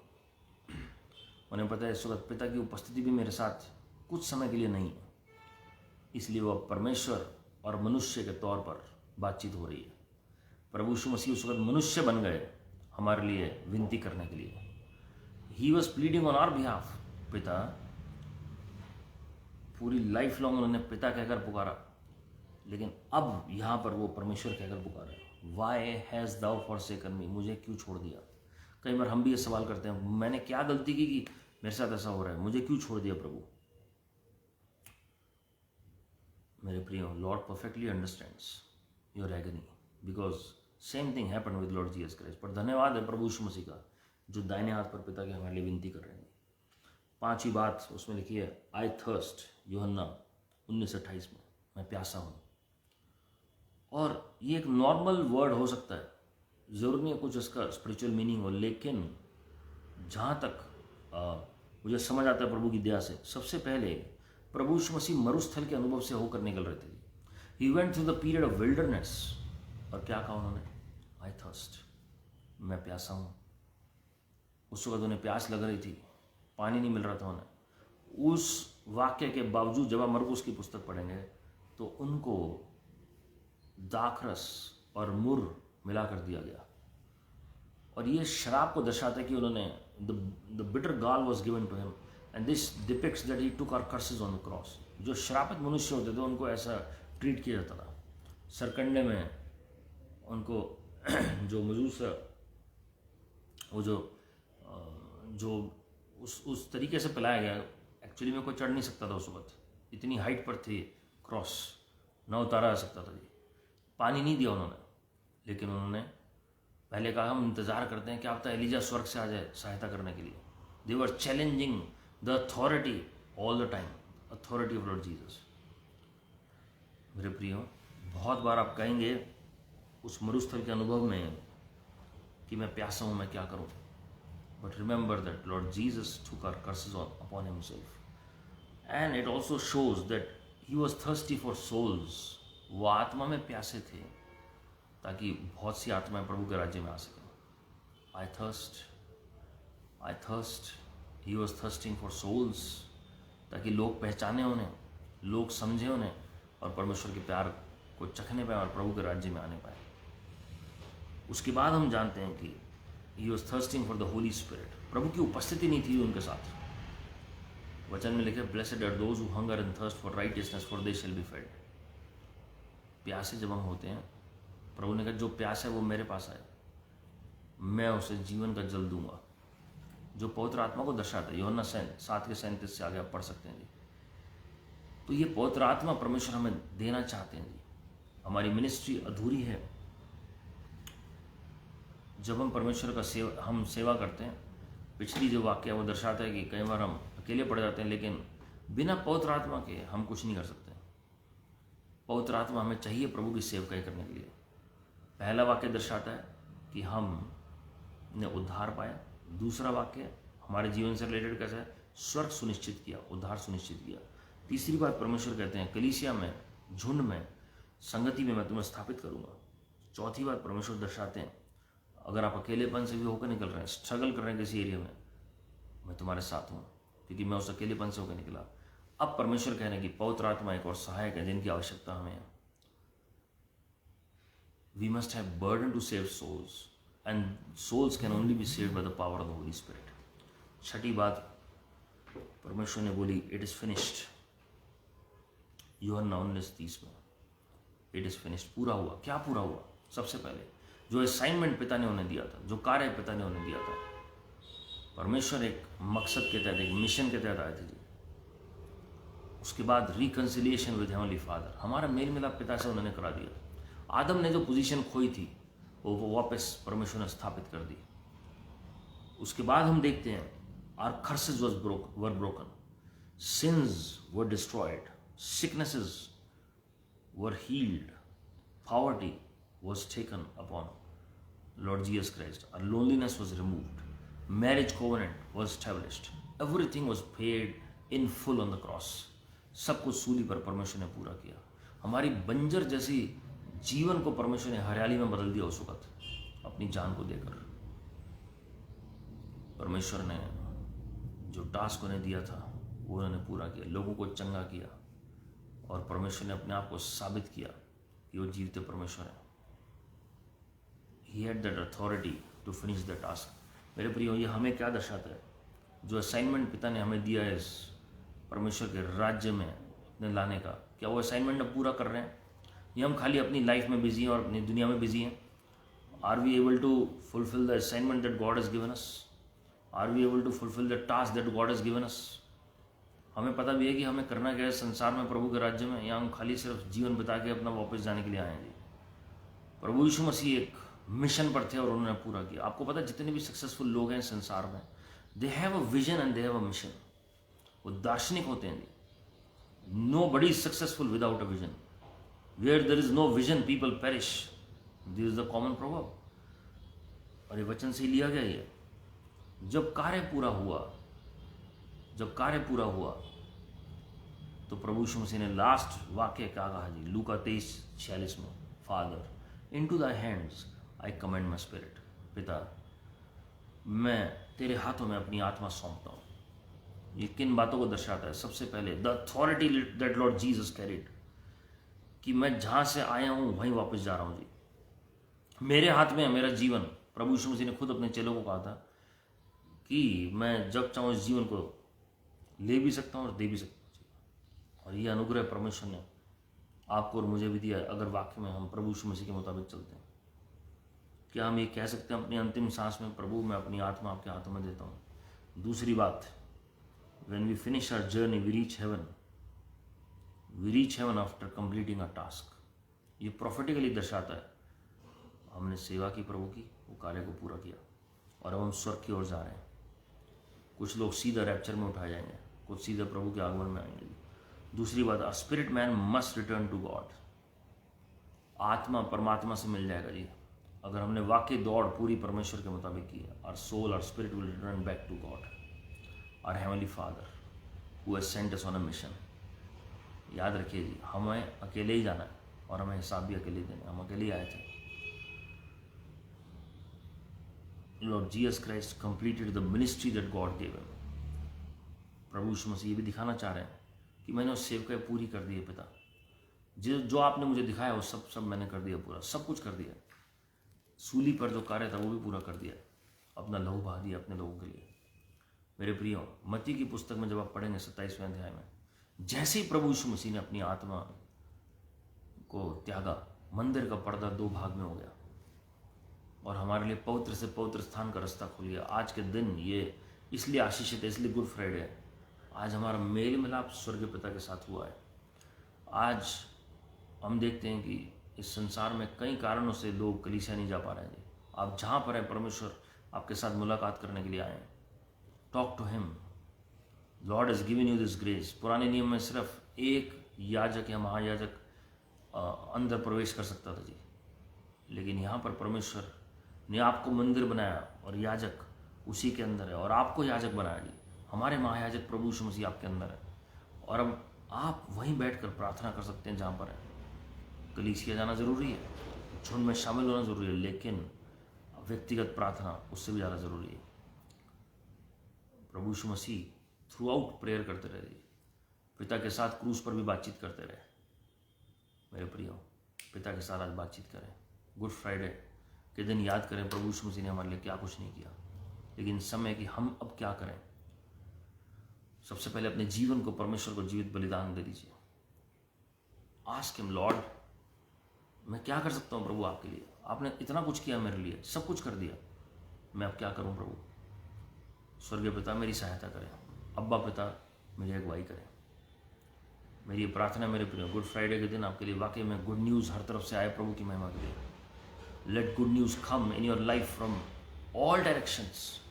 [SPEAKER 1] उन्हें पता है इस वक्त पिता की उपस्थिति भी मेरे साथ कुछ समय के लिए नहीं है, इसलिए वह परमेश्वर और मनुष्य के तौर पर बातचीत हो रही है। प्रभु यीशु मसीह उस वक्त मनुष्य बन गए हमारे लिए विनती करने के लिए। He was pleading on our behalf. पिता, पूरी लाइफ लॉन्ग उन्होंने पिता कहकर पुकारा, लेकिन अब यहाँ पर वो परमेश्वर कहकर पुकारा, वाई हैज़ दाउ फॉरसेकन मी। मुझे क्यों छोड़ दिया। कई बार हम भी ये सवाल करते हैं, मैंने क्या गलती की कि मेरे साथ ऐसा हो रहा है, मुझे क्यों छोड़ दिया प्रभु। मेरे प्रियो, Lord perfectly understands your agony, because same thing happened with Lord Jesus Christ. पर धन्यवाद है प्रभु यीशु मसीह का, जो दाहिने हाथ पर पिता के हमारे लिए विनती कर रहे हैं। 5वीं बात उसमें लिखी है, आई थर्स्ट, यूहन्ना 19:28 में, मैं प्यासा हूँ। और ये एक नॉर्मल वर्ड हो सकता है, ज़रूर नहीं है कुछ इसका स्पिरिचुअल मीनिंग हो, लेकिन जहाँ तक मुझे समझ आता है प्रभु की दया से, सबसे पहले प्रभु यीशु मसीह मरुस्थल के अनुभव से होकर निकल रहे थे। He went through the period of wilderness, और क्या कहा उन्होंने, आई थर्स्ट, मैं प्यासा हूँ। उस वक्त उन्हें प्यास लग रही थी, पानी नहीं मिल रहा था उन्हें। उस वाक्य के बावजूद जब आप मरकुस की पुस्तक पढ़ेंगे तो उनको दाखरस और मुर मिला कर दिया गया, और ये शराब को दर्शाता है कि उन्होंने the bitter gall was given to him, and this depicts that he took our curses on the cross. जो श्रापित मनुष्य होते थे उनको ऐसा ट्रीट किया जाता था। सरकंडे में उनको जो मजूस वो जो उस तरीके से पिलाया गया, एक्चुअली में कोई चढ़ नहीं सकता था उस वक्त, इतनी हाइट पर थी क्रॉस, ना उतारा जा सकता था जी। पानी नहीं दिया उन्होंने, लेकिन उन्होंने पहले कहा हम इंतज़ार करते हैं क्या पता एलिजा स्वर्ग से आ जाए सहायता करने के लिए। They were challenging the authority all the time, authority of Lord Jesus. मेरे प्रियो, बहुत बार आप कहेंगे उस मरुस्थल के अनुभव में कि मैं प्यासा हूँ, मैं क्या करूँ, but remember that Lord Jesus took our curses upon himself, and it also shows that he was thirsty for souls। वो आत्मा में प्यासे थे ताकि बहुत सी आत्माएं प्रभु के राज्य में आ सकें। I thirst, he was thirsting for souls, ताकि लोग पहचाने उन्हें, लोग समझे उन्हें, और परमेश्वर के प्यार को चखने पाए और प्रभु के राज्य में आने पाए। उसके बाद हम जानते हैं कि he was thirsting for the holy spirit. प्रभु की उपस्थिति नहीं थी उनके साथ। वचन में लिखे, blessed are those who hunger and thirst for righteousness for they shall be fed. प्यासे जब हम होते हैं, प्रभु ने कहा जो प्यास है वो मेरे पास आए, मैं उसे जीवन का जल दूंगा, जो पवित्र आत्मा को दर्शाता है। यूहन्ना 7:37 से आगे आप पढ़ सकते हैं जी। तो ये पवित्र आत्मा परमेश्वर हमें देना चाहते हैं जी। हमारी मिनिस्ट्री अधूरी है जब हम परमेश्वर का सेवा करते हैं। पिछली जो वाक्य है वो दर्शाता है कि कई बार हम अकेले पड़ जाते हैं, लेकिन बिना पवित्र आत्मा के हम कुछ नहीं कर सकते। पवित्र आत्मा हमें चाहिए प्रभु की सेवकाई करने के लिए। पहला वाक्य दर्शाता है कि हमने उद्धार पाया। दूसरा वाक्य हमारे जीवन से रिलेटेड कैसा है, स्वर्ग सुनिश्चित किया, उद्धार सुनिश्चित किया। तीसरी बात परमेश्वर कहते हैं कलीसिया में, झुंड में, संगति में मैं तुम्हें स्थापित करूंगा। चौथी बात परमेश्वर दर्शाते हैं अगर आप अकेलेपन से भी होकर निकल रहे हैं, स्ट्रगल कर रहे हैं किसी एरिया में, मैं तुम्हारे साथ हूँ, क्योंकि मैं उस अकेलेपन से होकर निकला। अब परमेश्वर कह रहे हैं कि पवित्र आत्मा एक और सहायक है जिनकी आवश्यकता हमें है। We must have burden to save souls, and souls can only be saved by the power of the Holy Spirit। छठी बात परमेश्वर ने बोली, इट इज फिनिश्ड। यूहन्ना 19:30 में, इट इज फिनिश्ड, पूरा हुआ। क्या पूरा हुआ? सबसे पहले जो असाइनमेंट पिता ने उन्हें दिया था, जो कार्य पिता ने उन्हें दिया था, परमेश्वर एक मकसद के तहत, एक मिशन के तहत आए थे जी। उसके बाद रिकंसिलिएशन विद हेवनली फादर, हमारा मेल मिलाप पिता से उन्होंने करा दिया। आदम ने जो पोजीशन खोई थी वो वापस परमेश्वर ने स्थापित कर दी। उसके बाद हम देखते हैं our curses were broken, sins were destroyed, sicknesses were healed, poverty was taken upon Lord Jesus Christ, our loneliness was removed, marriage covenant was established, everything was paid in full on the cross। सब कुछ सूली पर परमेश्वर ने पूरा किया। हमारी बंजर जैसी जीवन को परमेश्वर ने हरियाली में बदल दिया उस वक्त अपनी जान को देकर। परमेश्वर ने जो टास्क उन्हें दिया था वो उन्होंने पूरा किया, लोगों को चंगा किया, और परमेश्वर ने अपने आप को साबित किया कि वो जीवते परमेश्वर है। He had that authority to finish the task। मेरे प्रियो, ये हमें क्या दर्शाता है? जो असाइनमेंट पिता ने हमें दिया है इस परमेश्वर के राज्य में अपने लाने का, क्या वो असाइनमेंट हम पूरा कर रहे हैं, या हम खाली अपनी लाइफ में बिजी हैं और अपनी दुनिया में बिजी हैं? Are we able to fulfil the assignment that God has given us? Are we able to fulfil the task that God has given us? हमें पता भी है कि हमें करना क्या है संसार में प्रभु के राज्य में, या हम खाली सिर्फ जीवन बिता के अपना वापस जाने के लिए आए हैं जी? प्रभु यीशु मसीह एक मिशन पर थे और उन्होंने पूरा किया। आपको पता है जितने भी सक्सेसफुल लोग हैं संसार में, they have a vision and they have a mission. वो दार्शनिक होते हैं जी। Nobody is successful without a vision, where there is no vision people perish, this is the common proverb. और ये वचन से ही लिया गया ये। जब कार्य पूरा हुआ तो प्रभु यीशु मसीह ने लास्ट वाक्य क्या कहा जी, लूका 23:46 में, father into thy hands I commend my spirit, पिता मैं तेरे हाथों में अपनी आत्मा सौंपता हूँ। ये किन बातों को दर्शाता है? सबसे पहले the authority that Lord Jesus carried, कि मैं जहाँ से आया हूँ वहीं वापस जा रहा हूँ जी। मेरे हाथ में है मेरा जीवन। प्रभु यीशु मसीह ने खुद अपने चेलों को कहा था कि मैं जब चाहूँ इस जीवन को ले भी सकता हूँ और दे भी सकता हूँ। और ये अनुग्रह परमेश्वर ने आपको और मुझे भी दिया है, अगर वाकई में हम प्रभु यीशु मसीह के मुताबिक चलते हैं। क्या हम ये कह सकते हैं अपनी अंतिम सांस में, प्रभु मैं अपनी आत्मा आपके हाथों में देता हूँ? दूसरी बात, when we finish our journey we reach heaven after completing our task। ये प्रॉफिटिकली दर्शाता है हमने सेवा की प्रभु की, वो कार्य को पूरा किया और अब हम स्वर्ग की ओर जा रहे हैं। कुछ लोग सीधा रैप्चर में उठाए जाएंगे, कुछ सीधा प्रभु के आगमन में आएंगे। दूसरी बात, a spirit man must return to God. आत्मा परमात्मा से मिल जाएगा जी अगर हमने वाकई दौड़ पूरी परमेश्वर के मुताबिक की है। Our soul, our spirit will return back to God, our heavenly father who has sent us on a mission. याद रखिए जी, हमें अकेले ही जाना है और हमें हिसाब भी अकेले देना। हम अकेले ही आए थे। Lord Jesus Christ completed the ministry that God gave him. प्रभु यीशु मसीह ये भी दिखाना चाह रहे हैं कि मैंने उस सेवकाई पूरी कर दी है पिता। जो आपने मुझे दिखाया वो सब मैंने कर दिया, पूरा सब कुछ कर दिया। सूली पर जो कार्य था वो भी पूरा कर दिया, अपना लहू बहा दिया अपने लोगों के लिए। मेरे प्रियो, मत्ती की पुस्तक में जब आप पढ़ेंगे 27वें अध्याय में, जैसे ही प्रभु यीशु मसीह ने अपनी आत्मा को त्यागा, मंदिर का पर्दा 2 भाग में हो गया और हमारे लिए पवित्र से पवित्र स्थान का रास्ता खुल गया। आज के दिन ये इसलिए आशीषित है, इसलिए गुड फ्राइडे है। आज हमारा मेल मिलाप स्वर्गीय पिता के साथ हुआ है। आज हम देखते हैं कि इस संसार में कई कारणों से लोग कलीसिया नहीं जा पा रहे हैं जी। आप जहाँ पर हैं, परमेश्वर आपके साथ मुलाकात करने के लिए आए हैं। Talk to him, lord has given you this grace. पुराने नियम में सिर्फ एक याजक या महायाजक अंदर प्रवेश कर सकता था जी, लेकिन यहाँ पर परमेश्वर ने आपको मंदिर बनाया और याजक उसी के अंदर है और आपको याजक बनाया जी। हमारे महायाजक प्रभु यीशु मसीह आपके अंदर है और अब आप वहीं बैठकर प्रार्थना कर सकते हैं जहाँ पर है। कलीसिया जाना जरूरी है, झुंड में शामिल होना जरूरी है, लेकिन व्यक्तिगत प्रार्थना उससे भी ज़्यादा जरूरी है। प्रभु यीशु मसीह थ्रू आउट प्रेयर करते रहे, पिता के साथ क्रूस पर भी बातचीत करते रहे। मेरे प्रियो, पिता के साथ आज बातचीत करें। गुड फ्राइडे के दिन याद करें प्रभु यीशु मसीह ने हमारे लिए क्या कुछ नहीं किया, लेकिन समय कि हम अब क्या करें। सबसे पहले अपने जीवन को परमेश्वर को जीवित बलिदान दे दीजिए। आस्क हिम, लॉर्ड मैं क्या कर सकता हूँ प्रभु आपके लिए? आपने इतना कुछ किया मेरे लिए, सब कुछ कर दिया, मैं अब क्या करूँ प्रभु? स्वर्गीय पिता मेरी सहायता करें, अब्बा पिता मेरी अगुवाई करें। मेरी प्रार्थना मेरे प्रियो, गुड फ्राइडे के दिन आपके लिए वाकई में गुड न्यूज़ हर तरफ से आए प्रभु की महिमा के लिए। Let good news come in your life from all directions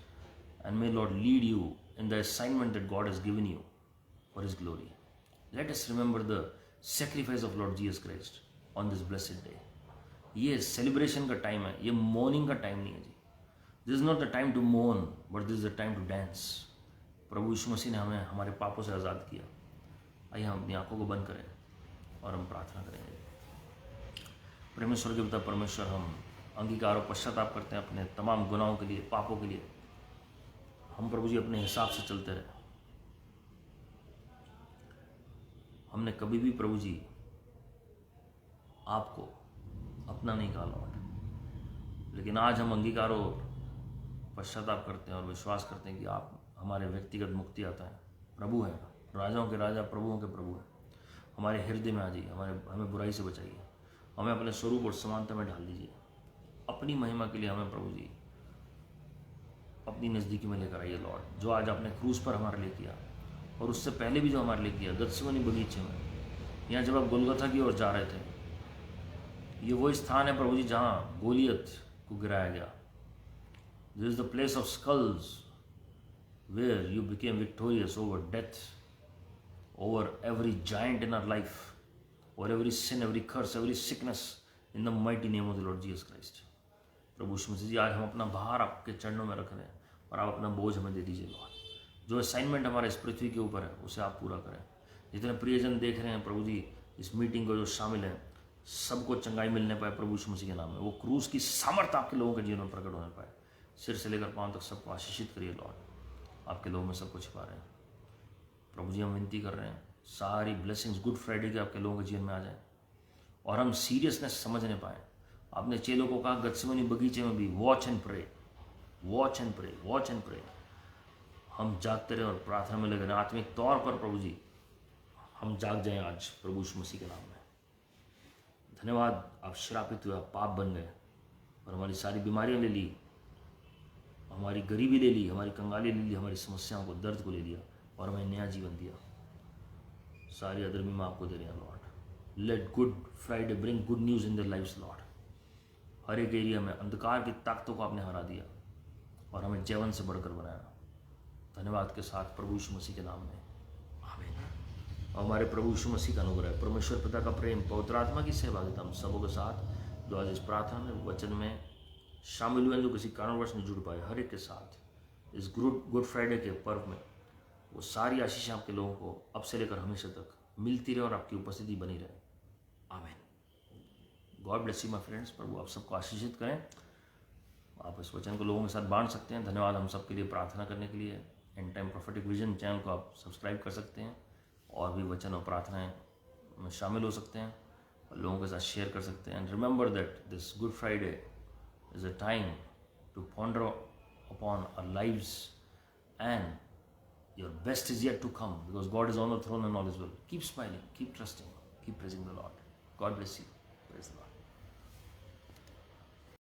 [SPEAKER 1] and may lord lead you in the assignment that God has given you for His glory. Let us remember the sacrifice of Lord Jesus Christ on this blessed day. ये celebration का time है, ये mourning का time नहीं है जी। This is not the time to mourn, but this is the time to dance. प्रभु यीशु मसीह ने हमें हमारे पापों से आज़ाद किया। आइए हम अपनी आंखों को बंद करें और हम प्रार्थना करेंगे। परमेश्वर के पिता परमेश्वर, हम अंगीकार और पश्चाताप करते हैं अपने तमाम गुनाहों के लिए, पापों के लिए। हम प्रभु जी अपने हिसाब से चलते रहे। हमने कभी भी प्रभु जी आपको अपना नहीं कहा लॉर्ड, लेकिन आज हम अंगीकार और पश्चाताप करते हैं और विश्वास करते हैं कि आप हमारे व्यक्तिगत मुक्ति आता है, प्रभु है, राजाओं के राजा, प्रभुओं के प्रभु हैं। हमारे हृदय में आ जाइए, हमें बुराई से बचाइए, हमें अपने स्वरूप और समानता में ढाल दीजिए। अपनी महिमा के लिए हमें प्रभु जी अपनी नज़दीकी में लेकर आइए लॉर्ड। जो आज आपने क्रूस पर हमारे लिए किया और उससे पहले भी जो हमारे लिए किया गत्सेमनी बगीचे में, यहाँ जब आप गोलगथा की ओर जा रहे थे, ये वो स्थान है प्रभु जी जहाँ गोलियत को गिराया गया। This is the place of skulls where you became victorious over death over every giant in our life, over every sin, every curse, every sickness, in the mighty name of the Lord Jesus Christ. प्रभु यीशु मसीह जी, आज हम अपना भार आपके चरणों में रख रहे हैं और आप अपना बोझ हमें दे दीजिए लॉर्ड। जो असाइनमेंट हमारे इस पृथ्वी के ऊपर है उसे आप पूरा करें। जितने प्रियजन देख रहे हैं प्रभु जी इस मीटिंग को, जो शामिल हैं, सबको चंगाई मिलने पाए प्रभु यीशु मसीह के नाम में। वो क्रूस की सामर्थ्य आपके लोगों के जीवन में प्रकट होने पाए। सिर से लेकर पांव तक सबको आशीषित करिए लॉर्ड। आपके लोगों में सबको छिपा रहे हैं प्रभु जी। हम विनती कर रहे हैं सारी ब्लेसिंग्स गुड फ्राइडे के आपके लोगों के जीवन में आ जाए और हम सीरियसनेस समझने पाए। आपने चेलों को कहा गत्सेमनी बगीचे में भी watch and pray, watch and pray, watch and pray. हम जागते रहे और प्रार्थना में लगे रहे आत्मिक तौर पर प्रभु जी। हम जाग जाएं आज प्रभु यीशु मसीह के नाम में। धन्यवाद, आप श्रापित हुए, आप पाप बन गए और हमारी सारी बीमारियां ले ली, हमारी गरीबी ले ली, हमारी कंगाली ले ली, हमारी समस्याओं को, दर्द को ले लिया और हमें नया जीवन दिया। सारी अधर्मी में आपको दे रहे हैं Lord. Let Good Friday bring good news in their lives Lord. हर एक एरिया में अंधकार की ताकतों को आपने हरा दिया और हमें जीवन से बढ़कर बनाया। धन्यवाद के साथ प्रभु यीशु मसीह के नाम में आमीन। और हमारे प्रभु यीशु मसीह का अनुग्रह, परमेश्वर पिता का प्रेम, पवित्र आत्मा की सहभागिता हम सबों के साथ जो आज इस प्रार्थना में, वचन में शामिल हुए, जो किसी कारणवश नहीं जुड़ पाए, हर एक के साथ इस गुड फ्राइडे के पर्व में वो सारी आशीषें आपके लोगों को अब से लेकर हमेशा तक मिलती रहे और आपकी उपस्थिति बनी रहे। आमीन। God bless you my friends. प्रभु आप सबको आशीषित करें। आप इस वचन को लोगों के साथ बांट सकते हैं। धन्यवाद हम सबके लिए प्रार्थना करने के लिए। And time prophetic vision channel को आप सब्सक्राइब कर सकते हैं और भी वचन और प्रार्थनाएं में शामिल हो सकते हैं और लोगों के साथ शेयर कर सकते हैं। And remember that this good Friday is a time to ponder upon our lives and your best is yet to come because God is on the throne and all is well. Keep smiling, keep trusting, keep praising the Lord. God bless you. Praise the Lord.